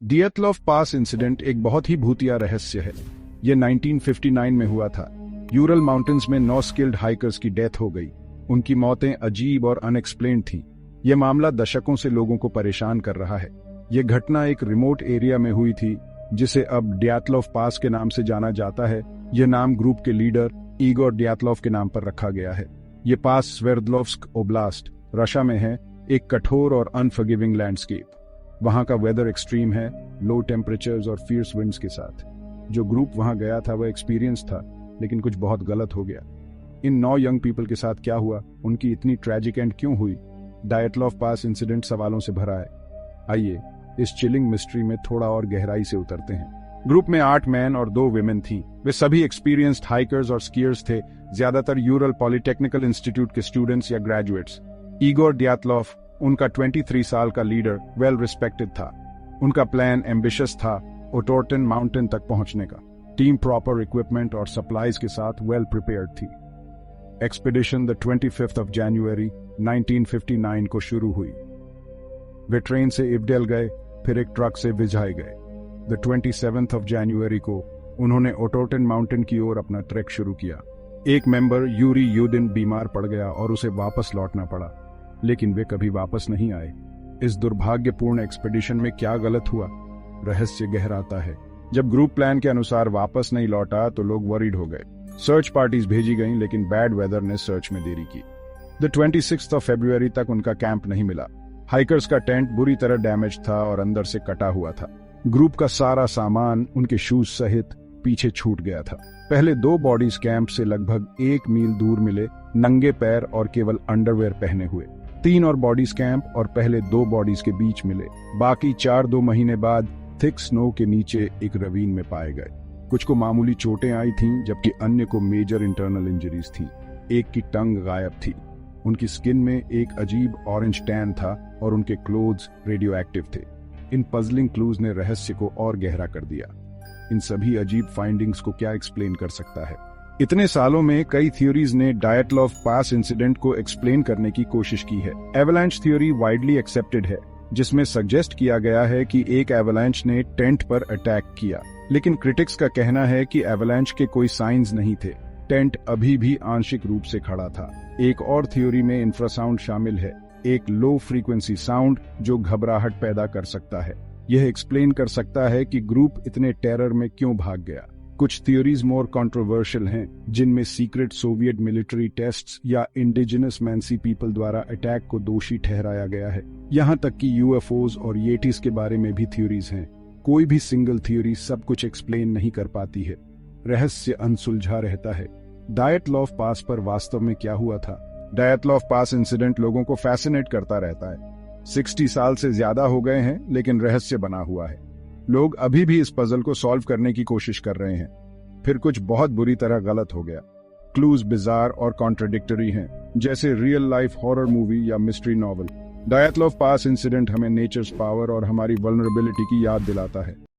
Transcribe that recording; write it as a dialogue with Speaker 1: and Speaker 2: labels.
Speaker 1: डियतलॉफ पास incident एक बहुत ही भूतिया रहस्य है। यह 1959 में हुआ था। यूरल माउंटेन्स में 9 स्किल्ड हाइकर्स की डेथ हो गई। उनकी मौतें अजीब और अनएक्सप्लेन्ड थीं। यह मामला दशकों से लोगों को परेशान कर रहा है। यह घटना एक रिमोट एरिया में हुई थी जिसे अब डियातलॉफ पास के नाम से जाना जाता है। यह नाम ग्रुप के लीडर ईगोर डियातलॉफ के नाम पर रखा गया है। यह पास स्वेरदलोव्स्क ओब्लास्ट, रशिया में है, एक कठोर और अनफॉरगिविंग लैंडस्केप। वहां का वेदर एक्सट्रीम है, लो टेम्परेचर्स और फियर्स विंड्स के साथ। जो ग्रुप वहां गया था वह एक्सपीरियंस था, लेकिन कुछ बहुत गलत हो गया। इन 9 यंग पीपल के साथ क्या हुआ, उनकी इतनी ट्रेजिक एंड क्यों हुई? डियतलॉफ पास इंसिडेंट सवालों से भरा है। आइए इस चिलिंग मिस्ट्री में थोड़ा और गहराई से उतरते हैं। ग्रुप में 8 मैन और 2 विमेन थी। वे सभी एक्सपीरियंस्ड हाइकर्स और स्कीयर्स थे, ज्यादातर यूरल पॉलिटेक्निकल इंस्टीट्यूट के स्टूडेंट्स या ग्रेजुएट्स। ईगोर डियातलॉफ, उनका 23 साल का लीडर, वेल रिस्पेक्टेड था। उनका प्लान एम्बिशियस था, ओटोर्टन माउंटेन तक पहुंचने का। टीम प्रॉपर इक्विपमेंट और सप्लाईज के साथ वेल प्रिपेयर्ड थी। एक्सपीडिशन द 25 जनवरी 1959 को शुरू हुई। वे ट्रेन से इवडेल गए, फिर एक ट्रक से विझाए गए। द 27 जनवरी को उन्होंने ओटोर्टन माउंटेन की ओर अपना ट्रैक शुरू किया। एक मेंबर यूरी यूदिन बीमार पड़ गया और उसे वापस लौटना पड़ा, लेकिन वे कभी वापस नहीं आए। इस दुर्भाग्यपूर्ण एक्सपीडिशन में क्या गलत हुआ? रहस्य गहराता है। जब ग्रुप प्लान के अनुसार वापस नहीं लौटा तो लोग वरीड हो गए। सर्च पार्टीज भेजी गईं, लेकिन बैड वेदर ने सर्च में देरी की। द 26 फरवरी तक उनका कैंप नहीं मिला। हाइकर्स का टेंट बुरी तरह डैमेज था और अंदर से कटा हुआ था। ग्रुप का सारा सामान, उनके शूज सहित, पीछे छूट गया था। पहले 2 बॉडीज कैंप से लगभग 1 मील दूर मिले, नंगे पैर और केवल अंडरवेयर पहने हुए। 3 और बॉडीज कैंप और पहले 2 बॉडीज के बीच मिले। बाकी 4 2 महीने बाद थिक स्नो के नीचे एक रवीन में पाए गए। कुछ को मामूली चोटें आई थीं, जबकि अन्य को मेजर इंटरनल इंजरीज थीं। एक की टंग गायब थी। उनकी स्किन में एक अजीब ऑरेंज टैन था और उनके क्लोथ्स रेडियो एक्टिव थे। इन पजलिंग क्लूज ने रहस्य को और गहरा कर दिया। इन सभी अजीब फाइंडिंग्स को क्या एक्सप्लेन कर सकता है? इतने सालों में कई थ्योरीज ने डियतलॉफ पास इंसिडेंट को एक्सप्लेन करने की कोशिश की है। एवलांच थ्योरी वाइडली एक्सेप्टेड है, जिसमें सजेस्ट किया गया है कि एक एवलांच ने टेंट पर अटैक किया, लेकिन क्रिटिक्स का कहना है कि एवलांच के कोई साइंस नहीं थे। टेंट अभी भी आंशिक रूप से खड़ा था। एक और थ्योरी में इंफ्रासाउंड शामिल है, एक लो फ्रीक्वेंसी साउंड जो घबराहट पैदा कर सकता है। यह एक्सप्लेन कर सकता है कि ग्रुप इतने टेरर में क्यों भाग गया। कुछ थ्योरीज मोर कंट्रोवर्शियल हैं, जिनमें सीक्रेट सोवियत मिलिट्री टेस्ट्स या इंडिजिनस मैंसी पीपल द्वारा अटैक को दोषी ठहराया गया है। यहाँ तक कि यूएफओज और येटिस के बारे में भी थ्योरीज हैं। कोई भी सिंगल थ्योरी सब कुछ एक्सप्लेन नहीं कर पाती है। रहस्य अनसुलझा रहता है। डियतलॉफ पास पर वास्तव में क्या हुआ था? डियतलॉफ पास इंसिडेंट लोगों को फैसिनेट करता रहता है। 60 साल से ज्यादा हो गए हैं, लेकिन रहस्य बना हुआ है। लोग अभी भी इस पजल को सॉल्व करने की कोशिश कर रहे हैं। फिर कुछ बहुत बुरी तरह गलत हो गया। क्लूज बिजार और कॉन्ट्रडिक्टरी हैं, जैसे रियल लाइफ हॉरर मूवी या मिस्ट्री नॉवल। डियतलॉफ पास इंसिडेंट हमें नेचर्स पावर और हमारी वल्नरेबिलिटी की याद दिलाता है।